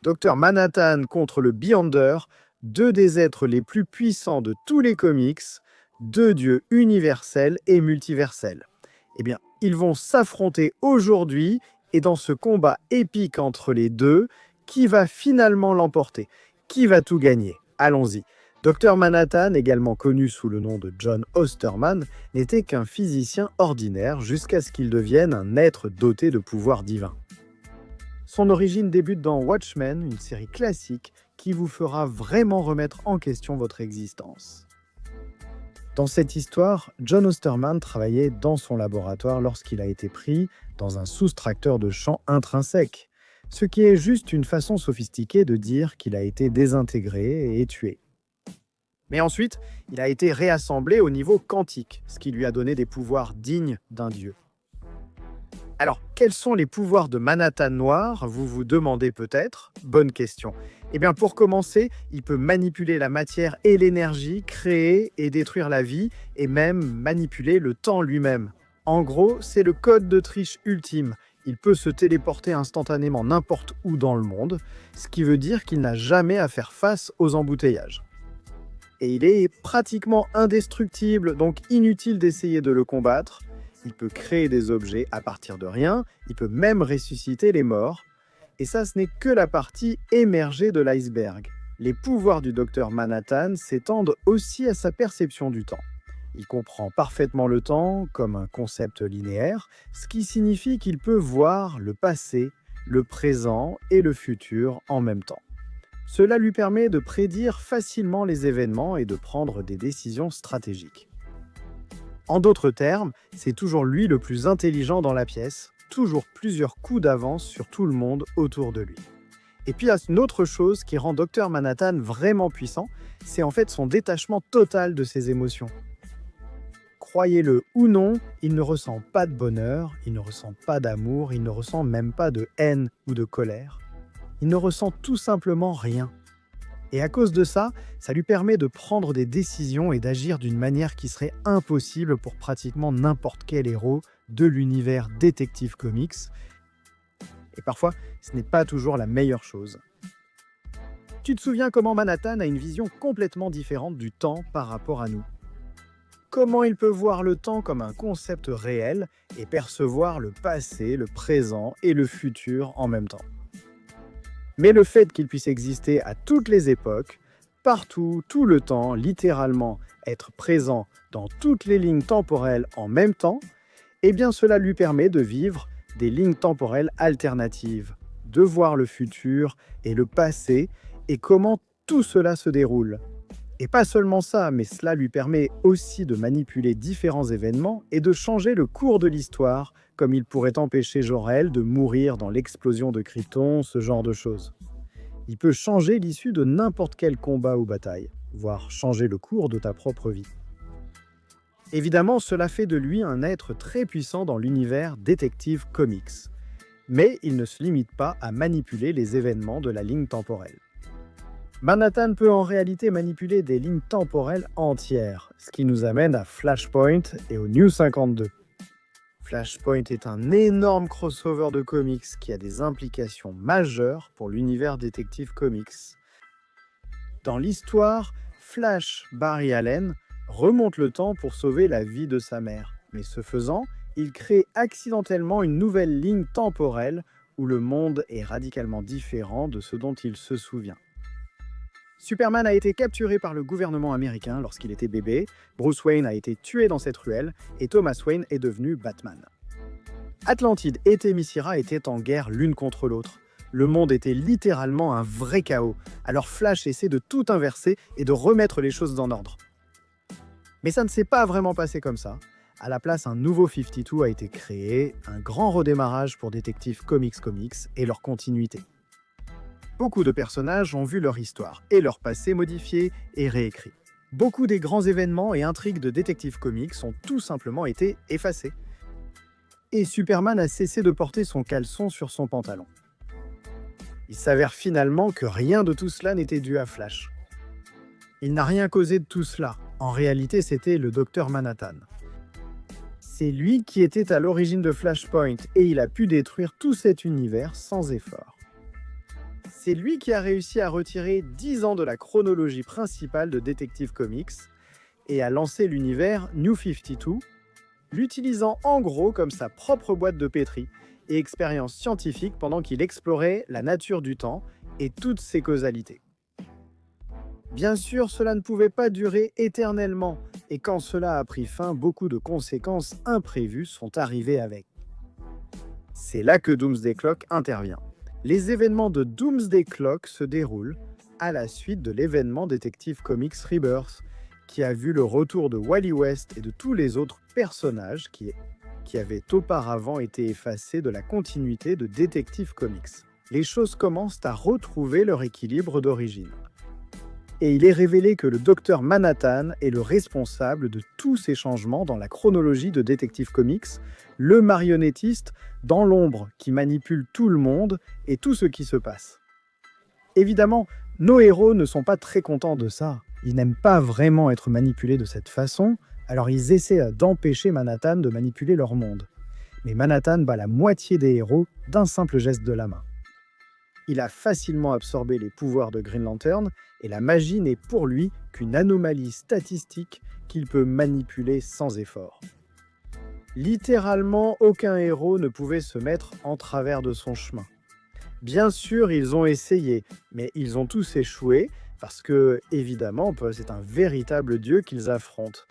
Docteur Manhattan contre le Beyonder, deux des êtres les plus puissants de tous les comics, deux dieux universels et multiversels. Eh bien, ils vont s'affronter aujourd'hui et dans ce combat épique entre les deux, qui va finalement l'emporter? Qui va tout gagner? Allons-y. Docteur Manhattan, également connu sous le nom de John Osterman, n'était qu'un physicien ordinaire jusqu'à ce qu'il devienne un être doté de pouvoirs divins. Son origine débute dans Watchmen, une série classique qui vous fera vraiment remettre en question votre existence. Dans cette histoire, John Osterman travaillait dans son laboratoire lorsqu'il a été pris dans un soustracteur de champ intrinsèque, ce qui est juste une façon sophistiquée de dire qu'il a été désintégré et tué. Mais ensuite, il a été réassemblé au niveau quantique, ce qui lui a donné des pouvoirs dignes d'un dieu. Alors, quels sont les pouvoirs de Manhattan Noir, vous vous demandez peut-être? Bonne question. Eh bien, pour commencer, il peut manipuler la matière et l'énergie, créer et détruire la vie, et même manipuler le temps lui-même. En gros, c'est le code de triche ultime. Il peut se téléporter instantanément n'importe où dans le monde, ce qui veut dire qu'il n'a jamais à faire face aux embouteillages. Et il est pratiquement indestructible, donc inutile d'essayer de le combattre. Il peut créer des objets à partir de rien, il peut même ressusciter les morts. Et ça, ce n'est que la partie émergée de l'iceberg. Les pouvoirs du docteur Manhattan s'étendent aussi à sa perception du temps. Il comprend parfaitement le temps comme un concept linéaire, ce qui signifie qu'il peut voir le passé, le présent et le futur en même temps. Cela lui permet de prédire facilement les événements et de prendre des décisions stratégiques. En d'autres termes, c'est toujours lui le plus intelligent dans la pièce, toujours plusieurs coups d'avance sur tout le monde autour de lui. Et puis il y a une autre chose qui rend Dr Manhattan vraiment puissant, c'est en fait son détachement total de ses émotions. Croyez-le ou non, il ne ressent pas de bonheur, il ne ressent pas d'amour, il ne ressent même pas de haine ou de colère. Il ne ressent tout simplement rien. Et à cause de ça, ça lui permet de prendre des décisions et d'agir d'une manière qui serait impossible pour pratiquement n'importe quel héros de l'univers Detective Comics. Et parfois, ce n'est pas toujours la meilleure chose. Tu te souviens comment Manhattan a une vision complètement différente du temps par rapport à nous? Comment il peut voir le temps comme un concept réel et percevoir le passé, le présent et le futur en même temps? Mais le fait qu'il puisse exister à toutes les époques, partout, tout le temps, littéralement être présent dans toutes les lignes temporelles en même temps, eh bien cela lui permet de vivre des lignes temporelles alternatives, de voir le futur et le passé et comment tout cela se déroule. Et pas seulement ça, mais cela lui permet aussi de manipuler différents événements et de changer le cours de l'histoire, comme il pourrait empêcher Jor-El de mourir dans l'explosion de Krypton, ce genre de choses. Il peut changer l'issue de n'importe quel combat ou bataille, voire changer le cours de ta propre vie. Évidemment, cela fait de lui un être très puissant dans l'univers Detective Comics. Mais il ne se limite pas à manipuler les événements de la ligne temporelle. Manhattan peut en réalité manipuler des lignes temporelles entières, ce qui nous amène à Flashpoint et au New 52. Flashpoint est un énorme crossover de comics qui a des implications majeures pour l'univers Detective Comics. Dans l'histoire, Flash Barry Allen remonte le temps pour sauver la vie de sa mère, mais ce faisant, il crée accidentellement une nouvelle ligne temporelle où le monde est radicalement différent de ce dont il se souvient. Superman a été capturé par le gouvernement américain lorsqu'il était bébé, Bruce Wayne a été tué dans cette ruelle et Thomas Wayne est devenu Batman. Atlantide et Themyscira étaient en guerre l'une contre l'autre. Le monde était littéralement un vrai chaos, alors Flash essaie de tout inverser et de remettre les choses en ordre. Mais ça ne s'est pas vraiment passé comme ça. À la place, un nouveau 52 a été créé, un grand redémarrage pour Detective Comics et leur continuité. Beaucoup de personnages ont vu leur histoire et leur passé modifié et réécrit. Beaucoup des grands événements et intrigues de Detective Comics ont tout simplement été effacés. Et Superman a cessé de porter son caleçon sur son pantalon. Il s'avère finalement que rien de tout cela n'était dû à Flash. Il n'a rien causé de tout cela. En réalité, c'était le Docteur Manhattan. C'est lui qui était à l'origine de Flashpoint et il a pu détruire tout cet univers sans effort. C'est lui qui a réussi à retirer 10 ans de la chronologie principale de Detective Comics et a lancé l'univers New 52, l'utilisant en gros comme sa propre boîte de pétri et expérience scientifique pendant qu'il explorait la nature du temps et toutes ses causalités. Bien sûr, cela ne pouvait pas durer éternellement, et quand cela a pris fin, beaucoup de conséquences imprévues sont arrivées avec. C'est là que Doomsday Clock intervient. Les événements de Doomsday Clock se déroulent à la suite de l'événement Detective Comics Rebirth, qui a vu le retour de Wally West et de tous les autres personnages qui avaient auparavant été effacés de la continuité de Detective Comics. Les choses commencent à retrouver leur équilibre d'origine. Et il est révélé que le Docteur Manhattan est le responsable de tous ces changements dans la chronologie de Detective Comics, le marionnettiste dans l'ombre qui manipule tout le monde et tout ce qui se passe. Évidemment, nos héros ne sont pas très contents de ça. Ils n'aiment pas vraiment être manipulés de cette façon, alors ils essaient d'empêcher Manhattan de manipuler leur monde. Mais Manhattan bat la moitié des héros d'un simple geste de la main. Il a facilement absorbé les pouvoirs de Green Lantern et la magie n'est pour lui qu'une anomalie statistique qu'il peut manipuler sans effort. Littéralement, aucun héros ne pouvait se mettre en travers de son chemin. Bien sûr, ils ont essayé, mais ils ont tous échoué parce que, évidemment, c'est un véritable dieu qu'ils affrontent.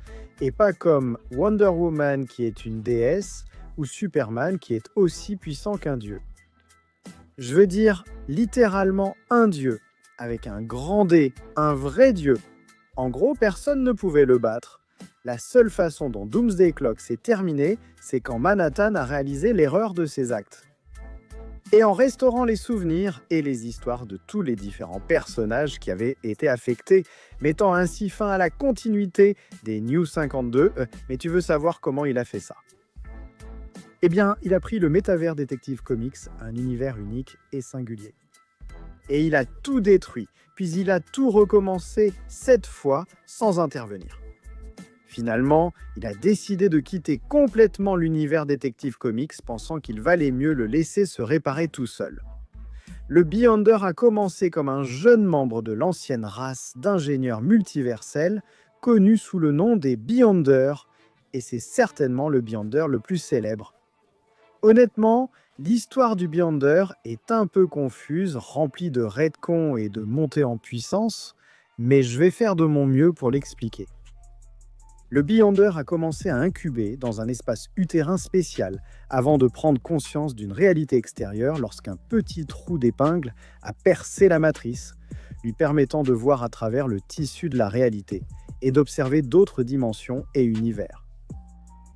Et pas comme Wonder Woman qui est une déesse ou Superman qui est aussi puissant qu'un dieu. Je veux dire littéralement un dieu, avec un grand D, un vrai dieu. En gros, personne ne pouvait le battre. La seule façon dont Doomsday Clock s'est terminé, c'est quand Manhattan a réalisé l'erreur de ses actes. Et en restaurant les souvenirs et les histoires de tous les différents personnages qui avaient été affectés, mettant ainsi fin à la continuité des New 52. Mais tu veux savoir comment il a fait ça? Eh bien, il a pris le métavers Detective Comics, un univers unique et singulier. Et il a tout détruit, puis il a tout recommencé 7 fois sans intervenir. Finalement, il a décidé de quitter complètement l'univers Detective Comics, pensant qu'il valait mieux le laisser se réparer tout seul. Le Beyonder a commencé comme un jeune membre de l'ancienne race d'ingénieurs multiversels, connu sous le nom des Beyonders, et c'est certainement le Beyonder le plus célèbre. Honnêtement, l'histoire du Beyonder est un peu confuse, remplie de retcons et de montées en puissance, mais je vais faire de mon mieux pour l'expliquer. Le Beyonder a commencé à incuber dans un espace utérin spécial avant de prendre conscience d'une réalité extérieure lorsqu'un petit trou d'épingle a percé la matrice, lui permettant de voir à travers le tissu de la réalité et d'observer d'autres dimensions et univers.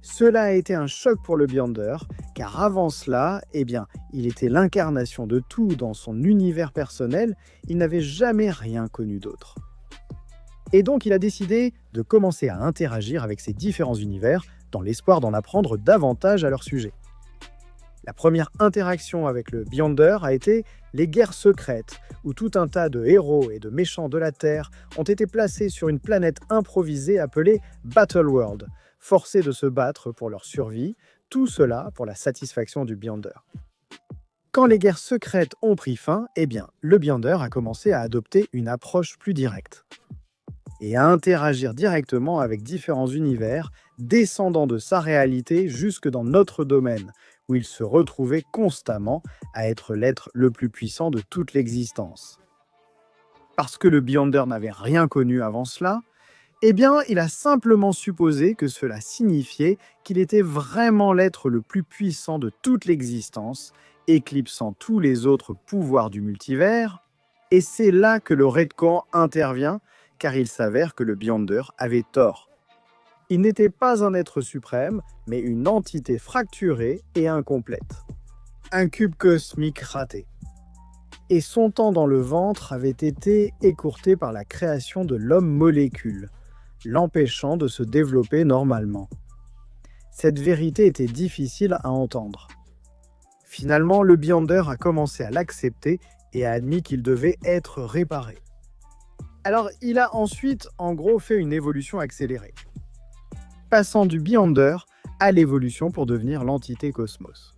Cela a été un choc pour le Beyonder, car avant cela, il était l'incarnation de tout dans son univers personnel, il n'avait jamais rien connu d'autre. Et donc il a décidé de commencer à interagir avec ces différents univers dans l'espoir d'en apprendre davantage à leur sujet. La première interaction avec le Beyonder a été les guerres secrètes, où tout un tas de héros et de méchants de la Terre ont été placés sur une planète improvisée appelée Battleworld, forcés de se battre pour leur survie, tout cela pour la satisfaction du Beyonder. Quand les guerres secrètes ont pris fin, le Beyonder a commencé à adopter une approche plus directe et à interagir directement avec différents univers, descendant de sa réalité jusque dans notre domaine, où il se retrouvait constamment à être l'être le plus puissant de toute l'existence. Parce que le Beyonder n'avait rien connu avant cela, il a simplement supposé que cela signifiait qu'il était vraiment l'être le plus puissant de toute l'existence, éclipsant tous les autres pouvoirs du multivers, et c'est là que le retcon intervient, car il s'avère que le Beyonder avait tort. Il n'était pas un être suprême, mais une entité fracturée et incomplète. Un cube cosmique raté. Et son temps dans le ventre avait été écourté par la création de l'homme-molécule, l'empêchant de se développer normalement. Cette vérité était difficile à entendre. Finalement, le Beyonder a commencé à l'accepter et a admis qu'il devait être réparé. Alors, il a ensuite, fait une évolution accélérée, passant du Beyonder à l'évolution pour devenir l'entité Cosmos.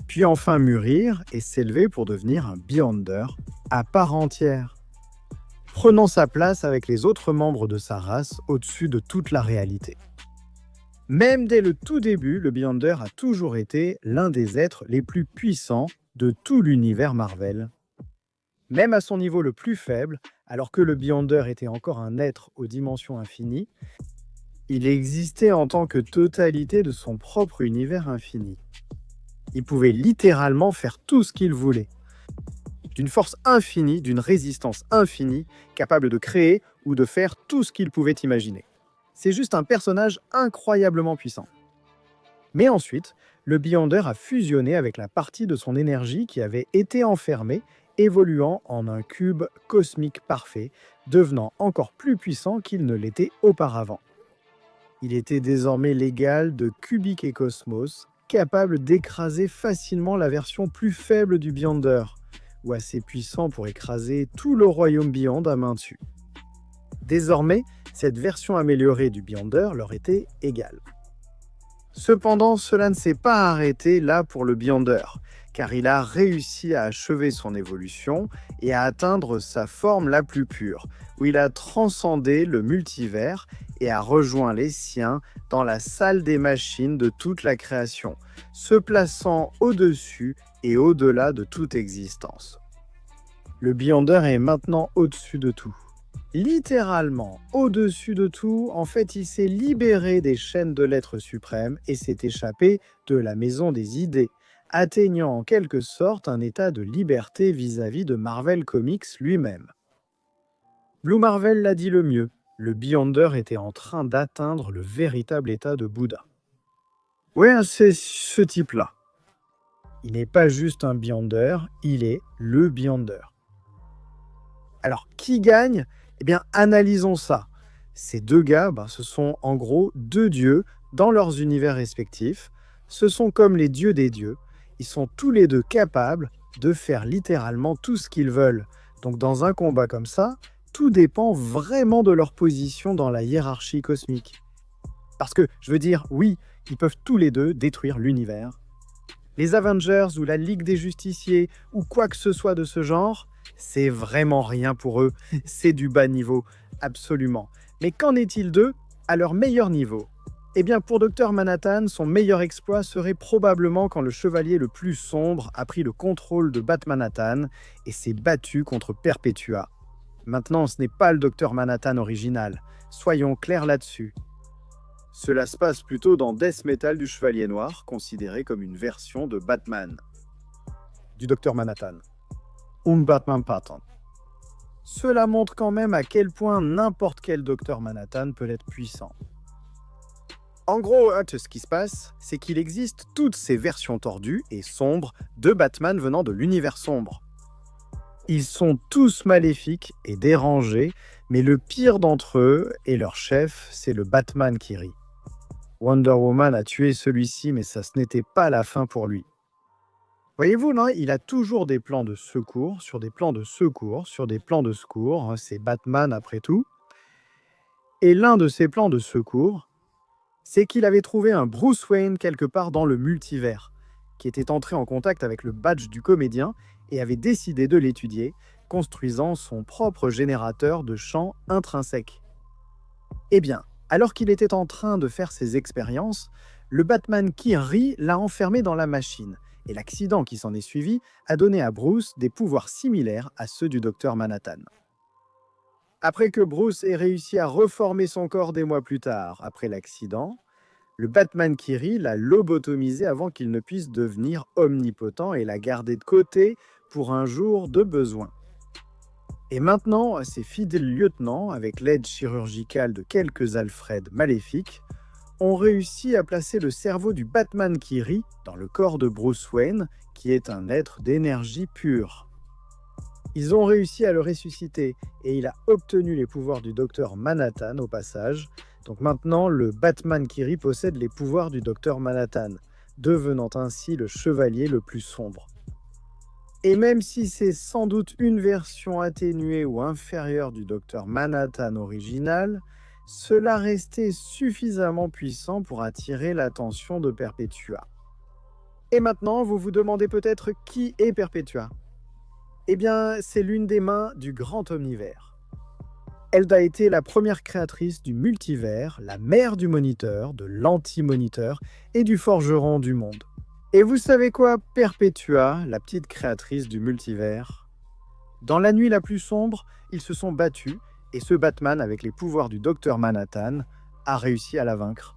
Puis enfin mûrir et s'élever pour devenir un Beyonder à part entière, prenant sa place avec les autres membres de sa race au-dessus de toute la réalité. Même dès le tout début, le Beyonder a toujours été l'un des êtres les plus puissants de tout l'univers Marvel. Même à son niveau le plus faible, alors que le Beyonder était encore un être aux dimensions infinies, il existait en tant que totalité de son propre univers infini. Il pouvait littéralement faire tout ce qu'il voulait. D'une force infinie, d'une résistance infinie, capable de créer ou de faire tout ce qu'il pouvait imaginer. C'est juste un personnage incroyablement puissant. Mais ensuite, le Beyonder a fusionné avec la partie de son énergie qui avait été enfermée, évoluant en un cube cosmique parfait, devenant encore plus puissant qu'il ne l'était auparavant. Il était désormais l'égal de Kubik et Cosmos, capable d'écraser facilement la version plus faible du Beyonder, ou assez puissant pour écraser tout le royaume Beyond à main dessus. Désormais, cette version améliorée du Beyonder leur était égale. Cependant, cela ne s'est pas arrêté là pour le Beyonder, car il a réussi à achever son évolution et à atteindre sa forme la plus pure, où il a transcendé le multivers et a rejoint les siens dans la salle des machines de toute la création, se plaçant au-dessus et au-delà de toute existence. Le Beyonder est maintenant au-dessus de tout. Littéralement, au-dessus de tout, en fait, il s'est libéré des chaînes de l'être suprême et s'est échappé de la maison des idées, atteignant en quelque sorte un état de liberté vis-à-vis de Marvel Comics lui-même. Blue Marvel l'a dit le mieux, le Beyonder était en train d'atteindre le véritable état de Bouddha. Ouais, c'est ce type-là. Il n'est pas juste un Beyonder, il est le Beyonder. Alors, qui gagne ? Eh bien, analysons ça. Ces deux gars, ce sont en gros deux dieux dans leurs univers respectifs. Ce sont comme les dieux des dieux. Ils sont tous les deux capables de faire littéralement tout ce qu'ils veulent. Donc dans un combat comme ça, tout dépend vraiment de leur position dans la hiérarchie cosmique. Parce que, je veux dire, oui, ils peuvent tous les deux détruire l'univers. Les Avengers ou la Ligue des Justiciers ou quoi que ce soit de ce genre, c'est vraiment rien pour eux, c'est du bas niveau, absolument. Mais qu'en est-il d'eux à leur meilleur niveau ? Eh bien pour Dr Manhattan, son meilleur exploit serait probablement quand le chevalier le plus sombre a pris le contrôle de Bat-Manhattan et s'est battu contre Perpetua. Maintenant, ce n'est pas le Dr Manhattan original, soyons clairs là-dessus. Cela se passe plutôt dans Death Metal du Chevalier Noir, considéré comme une version de Batman. Du Dr Manhattan. Un Batman Pattern. Cela montre quand même à quel point n'importe quel Dr Manhattan peut être puissant. En gros, ce qui se passe, c'est qu'il existe toutes ces versions tordues et sombres de Batman venant de l'univers sombre. Ils sont tous maléfiques et dérangés, mais le pire d'entre eux et leur chef, c'est le Batman qui rit. Wonder Woman a tué celui-ci, mais ça ce n'était pas la fin pour lui. Voyez-vous, non, il a toujours des plans de secours, sur des plans de secours, sur des plans de secours. C'est Batman après tout. Et l'un de ces plans de secours, c'est qu'il avait trouvé un Bruce Wayne quelque part dans le multivers, qui était entré en contact avec le badge du comédien et avait décidé de l'étudier, construisant son propre générateur de chants intrinsèques. Eh bien, alors qu'il était en train de faire ses expériences, le Batman qui rit l'a enfermé dans la machine, et l'accident qui s'en est suivi a donné à Bruce des pouvoirs similaires à ceux du Dr Manhattan. Après que Bruce ait réussi à reformer son corps des mois plus tard, après l'accident, le Batman qui rit l'a lobotomisé avant qu'il ne puisse devenir omnipotent et l'a gardé de côté pour un jour de besoin. Et maintenant, ses fidèles lieutenants, avec l'aide chirurgicale de quelques Alfred maléfiques, ont réussi à placer le cerveau du Batman qui rit dans le corps de Bruce Wayne, qui est un être d'énergie pure. Ils ont réussi à le ressusciter et il a obtenu les pouvoirs du Dr Manhattan au passage. Donc maintenant, le Batman qui rit possède les pouvoirs du Dr Manhattan, devenant ainsi le chevalier le plus sombre. Et même si c'est sans doute une version atténuée ou inférieure du Dr Manhattan original, cela restait suffisamment puissant pour attirer l'attention de Perpetua. Et maintenant, vous vous demandez peut-être qui est Perpetua ? Eh bien, c'est l'une des mains du grand omnivore. Elle a été la première créatrice du multivers, la mère du moniteur, de l'anti-moniteur et du forgeron du monde. Et vous savez quoi, Perpetua, la petite créatrice du multivers? Dans la nuit la plus sombre, ils se sont battus et ce Batman, avec les pouvoirs du docteur Manhattan, a réussi à la vaincre.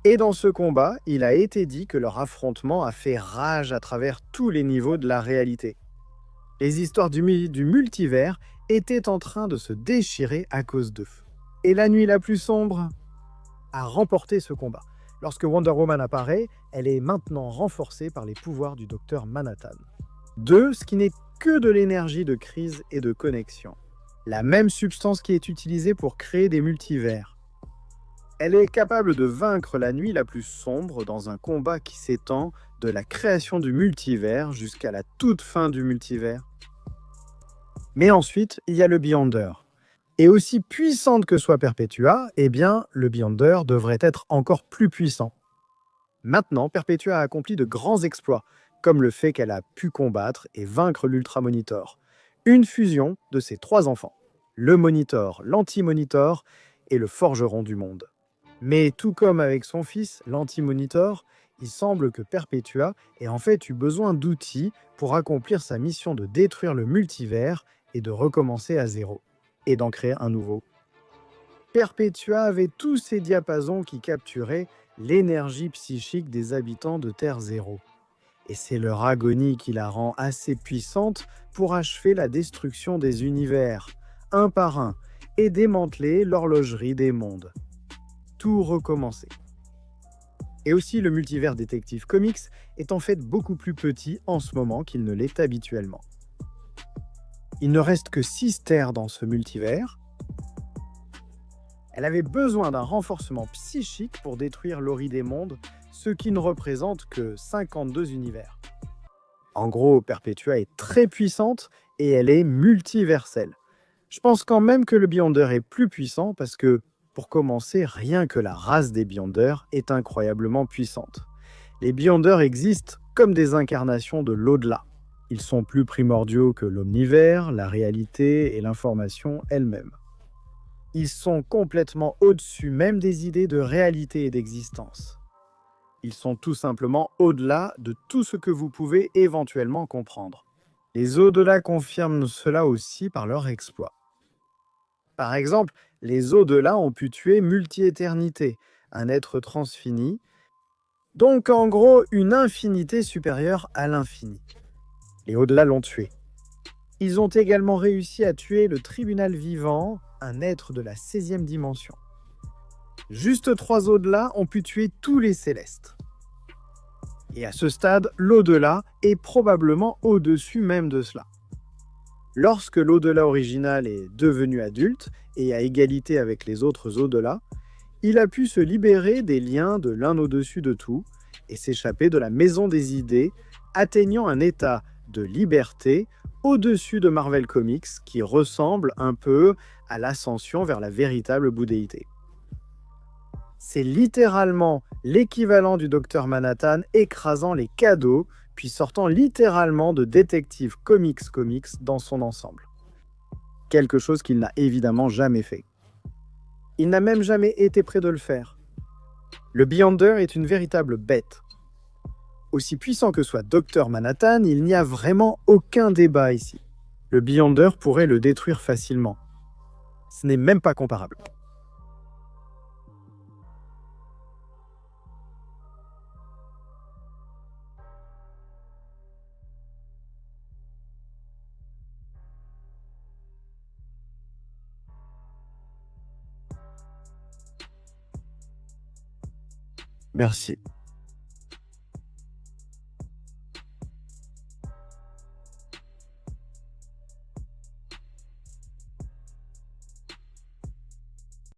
Et dans ce combat, il a été dit que leur affrontement a fait rage à travers tous les niveaux de la réalité. Les histoires du multivers étaient en train de se déchirer à cause d'eux. Et la nuit la plus sombre a remporté ce combat. Lorsque Wonder Woman apparaît, elle est maintenant renforcée par les pouvoirs du docteur Manhattan. Ce qui n'est que de l'énergie de crise et de connexion. La même substance qui est utilisée pour créer des multivers. Elle est capable de vaincre la nuit la plus sombre dans un combat qui s'étend de la création du multivers jusqu'à la toute fin du multivers. Mais ensuite, il y a le Beyonder. Et aussi puissante que soit Perpetua, eh bien, le Beyonder devrait être encore plus puissant. Maintenant, Perpetua a accompli de grands exploits, comme le fait qu'elle a pu combattre et vaincre l'Ultra-Monitor. Une fusion de ses 3 enfants, le Monitor, l'Anti-Monitor et le Forgeron du monde. Mais tout comme avec son fils, l'Anti-Monitor, il semble que Perpetua ait en fait eu besoin d'outils pour accomplir sa mission de détruire le multivers et de recommencer à zéro, et d'en créer un nouveau. Perpetua avait tous ces diapasons qui capturaient l'énergie psychique des habitants de Terre Zéro. Et c'est leur agonie qui la rend assez puissante pour achever la destruction des univers, un par un, et démanteler l'horlogerie des mondes. Tout recommencer. Et aussi, le multivers Detective Comics est en fait beaucoup plus petit en ce moment qu'il ne l'est habituellement. Il ne reste que 6 terres dans ce multivers. Elle avait besoin d'un renforcement psychique pour détruire l'Ori des mondes, ce qui ne représente que 52 univers. En gros, Perpetua est très puissante et elle est multiverselle. Je pense quand même que le Beyonder est plus puissant parce que, pour commencer, rien que la race des Beyonders est incroyablement puissante. Les Beyonders existent comme des incarnations de l'au-delà. Ils sont plus primordiaux que l'omnivers, la réalité et l'information elle-même. Ils sont complètement au-dessus même des idées de réalité et d'existence. Ils sont tout simplement au-delà de tout ce que vous pouvez éventuellement comprendre. Les au-delà confirment cela aussi par leur exploit. Par exemple, les au-delà ont pu tuer Multi-Éternité, un être transfini, donc en gros une infinité supérieure à l'infini. Les au-delà l'ont tué. Ils ont également réussi à tuer le Tribunal Vivant, un être de la 16e dimension. Juste 3 au-delà ont pu tuer tous les célestes. Et à ce stade, l'au-delà est probablement au-dessus même de cela. Lorsque l'au-delà original est devenu adulte et à égalité avec les autres au-delà, il a pu se libérer des liens de l'un au-dessus de tout et s'échapper de la maison des idées, atteignant un état de liberté au-dessus de Marvel Comics qui ressemble un peu à l'ascension vers la véritable bouddhéité. C'est littéralement l'équivalent du Docteur Manhattan écrasant les cadeaux, puis sortant littéralement de Detective Comics dans son ensemble. Quelque chose qu'il n'a évidemment jamais fait. Il n'a même jamais été près de le faire. Le Beyonder est une véritable bête. Aussi puissant que soit Docteur Manhattan, il n'y a vraiment aucun débat ici. Le Beyonder pourrait le détruire facilement. Ce n'est même pas comparable. Merci.